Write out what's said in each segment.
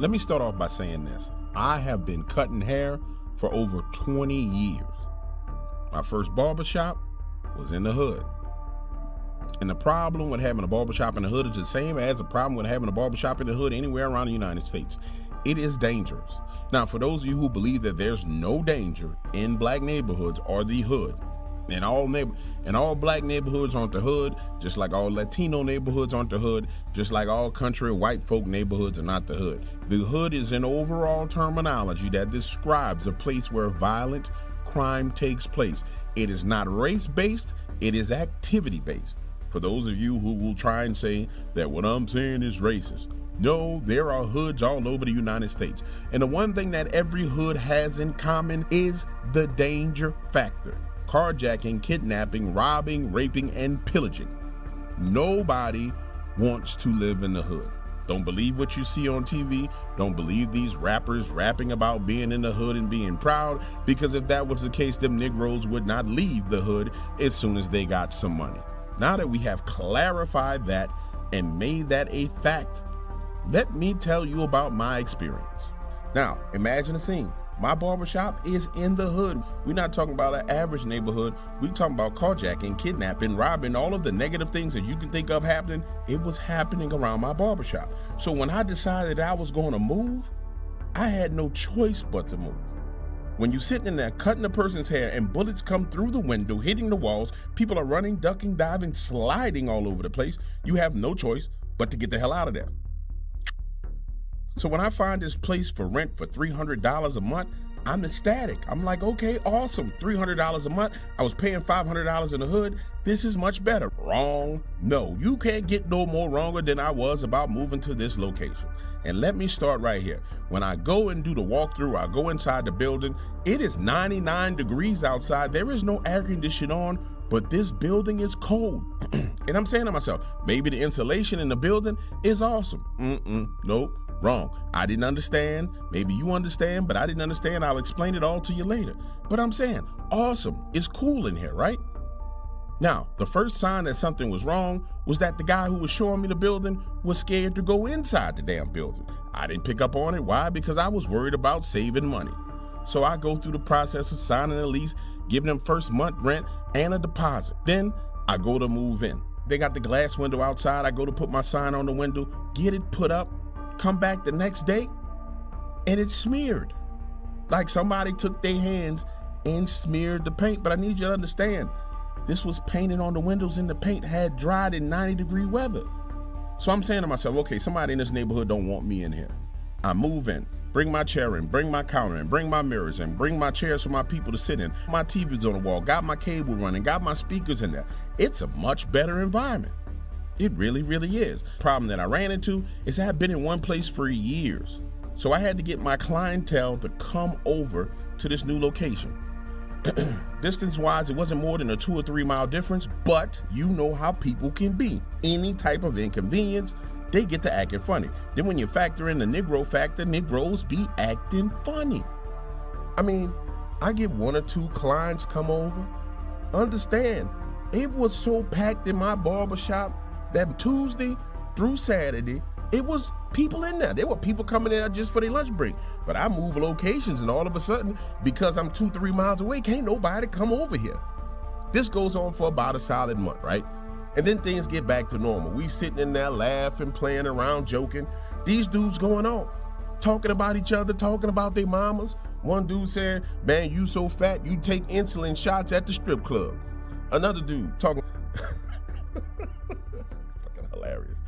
Let me start off by saying this. I have been cutting hair for over 20 years. My first barbershop was in the hood. And the problem with having a barbershop in the hood is the same as the problem with having a barbershop in the hood anywhere around the United States. It is dangerous. Now, for those of you who believe that there's no danger in black neighborhoods or the hood, and all black neighborhoods aren't the hood, just like all Latino neighborhoods aren't the hood, just like all country white folk neighborhoods are not the hood. The hood is an overall terminology that describes a place where violent crime takes place. It is not race-based, it is activity-based. For those of you who will try and say that what I'm saying is racist. No, there are hoods all over the United States. And the one thing that every hood has in common is the danger factor. Carjacking, kidnapping, robbing, raping, and pillaging. Nobody wants to live in the hood. Don't believe what you see on TV. Don't believe these rappers rapping about being in the hood and being proud, because if that was the case, them Negroes would not leave the hood as soon as they got some money. Now that we have clarified that and made that a fact, let me tell you about my experience. Now, imagine a scene. My barbershop is in the hood. We're not talking about an average neighborhood. We're talking about carjacking, kidnapping, robbing, all of the negative things that you can think of happening. It was happening around my barbershop. So when I decided I was going to move, I had no choice but to move. When you're sitting in there cutting a person's hair and bullets come through the window, hitting the walls, people are running, ducking, diving, sliding all over the place, you have no choice but to get the hell out of there. So when I find this place for rent for $300 a month, I'm ecstatic. I'm like, okay, awesome, $300 a month. I was paying $500 in the hood. This is much better. Wrong? No, you can't get no more wronger than I was about moving to this location. And let me start right here. When I go and do the walkthrough, I go inside the building. It is 99 degrees outside. There is no air conditioning on, but this building is cold. And I'm saying to myself, maybe the insulation in the building is awesome. Nope. Wrong. I didn't understand. Maybe you understand, but I didn't understand. I'll explain it all to you later. But I'm saying, awesome. It's cool in here, right? Now, the first sign that something was wrong was that the guy who was showing me the building was scared to go inside the damn building. I didn't pick up on it. Why? Because I was worried about saving money. So I go through the process of signing a lease, giving them first month rent and a deposit. Then I go to move in. They got the glass window outside. I go to put my sign on the window, get it put up, come back the next day, and it's smeared. Like somebody took their hands and smeared the paint. But I need you to understand, this was painted on the windows and the paint had dried in 90-degree weather. So I'm saying to myself, okay, somebody in this neighborhood don't want me in here. I move in, bring my chair in, bring my counter in, bring my mirrors in, bring my chairs for my people to sit in. My TV's on the wall, got my cable running, got my speakers in there. It's a much better environment. It really, really is. Problem that I ran into is I had been in one place for years. So I had to get my clientele to come over to this new location. Distance-wise, it wasn't more than a 2 or 3 mile difference, but you know how people can be. Any type of inconvenience, they get to acting funny. Then when you factor in the Negro factor, Negroes be acting funny. I mean, I get 1 or 2 clients come over. Understand, it was so packed in my barbershop that Tuesday through Saturday, it was people in there. There were people coming in just for their lunch break. But I move locations and all of a sudden, because I'm 2-3 miles away, can't nobody come over here. This goes on for about a solid month, right? And then things get back to normal. We sitting in there laughing, playing around, joking. These dudes going off, talking about each other, talking about their mamas. One dude said, man, you so fat, you take insulin shots at the strip club. Another dude talking, fucking hilarious.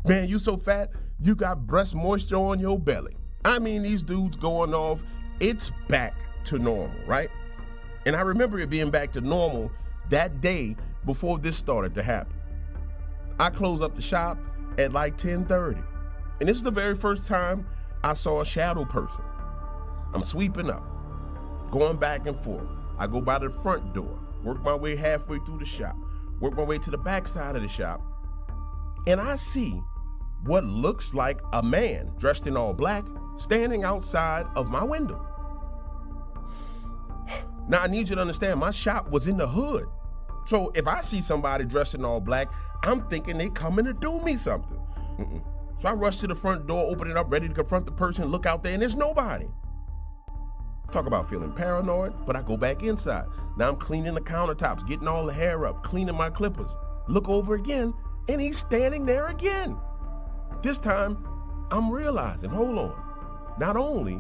Man, you so fat, you got breast moisture on your belly. I mean, these dudes going off. It's back to normal, right? And I remember it being back to normal that day before this started to happen. I closed up the shop at like 10:30. And this is the very first time I saw a shadow person. I'm sweeping up, going back and forth. I go by the front door, work my way halfway through the shop, work my way to the back side of the shop, and I see what looks like a man dressed in all black standing outside of my window. Now, I need you to understand, my shop was in the hood. So if I see somebody dressed in all black, I'm thinking they coming to do me something. So I rush to the front door, open it up, ready to confront the person, look out there, and there's nobody. Talk about feeling paranoid, but I go back inside. Now I'm cleaning the countertops, getting all the hair up, cleaning my clippers. Look over again, and he's standing there again. This time, I'm realizing, hold on. Not only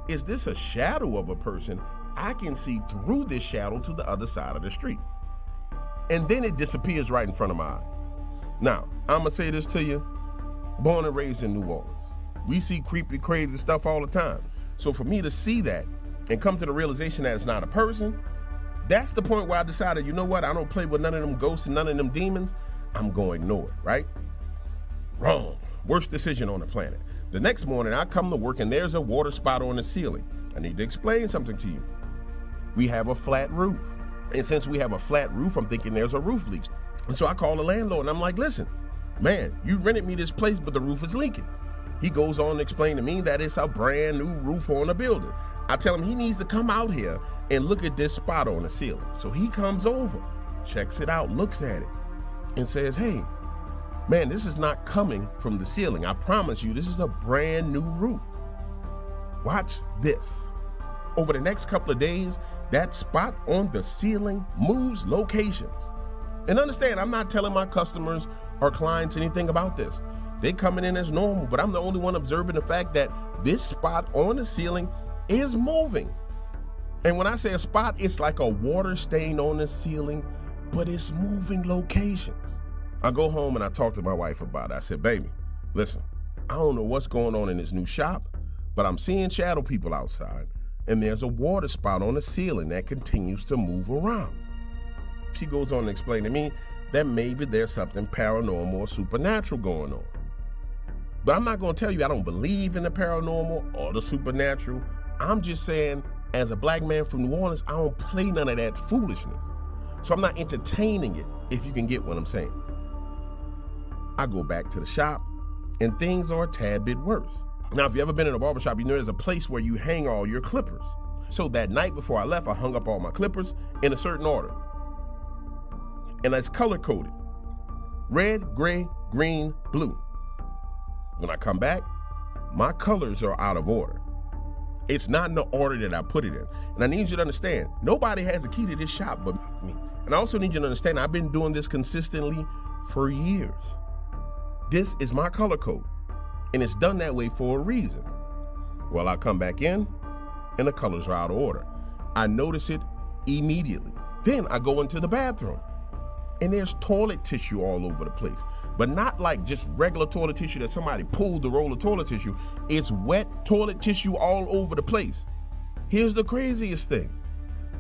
is this a shadow of a person, I can see through this shadow to the other side of the street. And then it disappears right in front of my eyes. Now, I'm gonna say this to you, born and raised in New Orleans. We see creepy, crazy stuff all the time. So for me to see that and come to the realization that it's not a person, that's the point where I decided, you know what, I don't play with none of them ghosts and none of them demons. I'm going to ignore it, right? Wrong. Worst decision on the planet. The next morning, I come to work and there's a water spot on the ceiling. I need to explain something to you. We have a flat roof. And since we have a flat roof, I'm thinking there's a roof leak. And so I call the landlord and I'm like, listen, man, you rented me this place, but the roof is leaking. He goes on to explain to me that it's a brand new roof on the building. I tell him he needs to come out here and look at this spot on the ceiling. So he comes over, checks it out, looks at it, and says, hey, man, this is not coming from the ceiling. I promise you, this is a brand new roof. Watch this. Over the next couple of days, that spot on the ceiling moves locations. And understand, I'm not telling my customers or clients anything about this. They coming in as normal, but I'm the only one observing the fact that this spot on the ceiling is moving. And when I say a spot, it's like a water stain on the ceiling, but it's moving locations. I go home and I talk to my wife about it. I said, baby, listen, I don't know what's going on in this new shop, but I'm seeing shadow people outside, and there's a water spot on the ceiling that continues to move around. She goes on to explain to me that maybe there's something paranormal or supernatural going on. But I'm not going to tell you I don't believe in the paranormal or the supernatural. I'm just saying, as a black man from New Orleans, I don't play none of that foolishness. So I'm not entertaining it, if you can get what I'm saying. I go back to the shop, and things are a tad bit worse. Now, if you've ever been in a barbershop, you know there's a place where you hang all your clippers. So that night before I left, I hung up all my clippers in a certain order. And it's color-coded. Red, gray, green, blue. When I come back, my colors are out of order. It's not in the order that I put it in. And I need you to understand, nobody has a key to this shop but me. And I also need you to understand, I've been doing this consistently for years. This is my color code, and it's done that way for a reason. Well, I come back in, and the colors are out of order. I notice it immediately. Then I go into the bathroom, and there's toilet tissue all over the place. But not like just regular toilet tissue that somebody pulled the roll of toilet tissue. It's wet toilet tissue all over the place. Here's the craziest thing.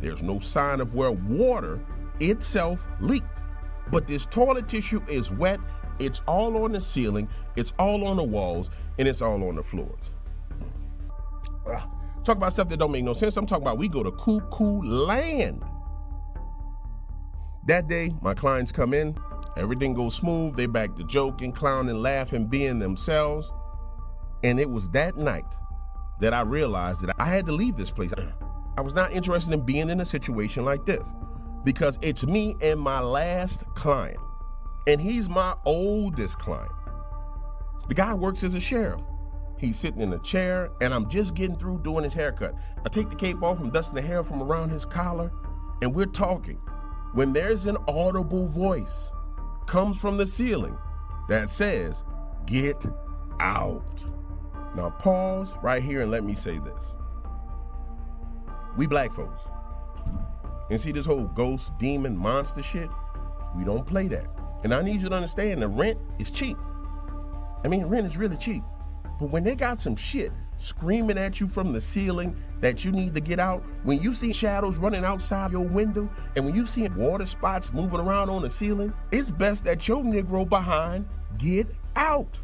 There's no sign of where water itself leaked. But this toilet tissue is wet. It's all on the ceiling, it's all on the walls, and it's all on the floors. Talk about stuff that don't make no sense. I'm talking about we go to cuckoo land. That day, my clients come in, everything goes smooth, they back to joking, clowning, laughing, being themselves. And it was that night that I realized that I had to leave this place. I was not interested in being in a situation like this because it's me and my last client. And he's my oldest client. The guy works as a sheriff. He's sitting in a chair and I'm just getting through doing his haircut. I take the cape off, I'm dusting the hair from around his collar, and we're talking. When there's an audible voice comes from the ceiling that says, "Get out." Now pause right here and let me say this. We black folks, and see this whole ghost, demon, monster shit, we don't play that. And I need you to understand the rent is cheap. I mean, rent is really cheap. But when they got some shit screaming at you from the ceiling that you need to get out, when you see shadows running outside your window, and when you see water spots moving around on the ceiling, it's best that your Negro behind get out.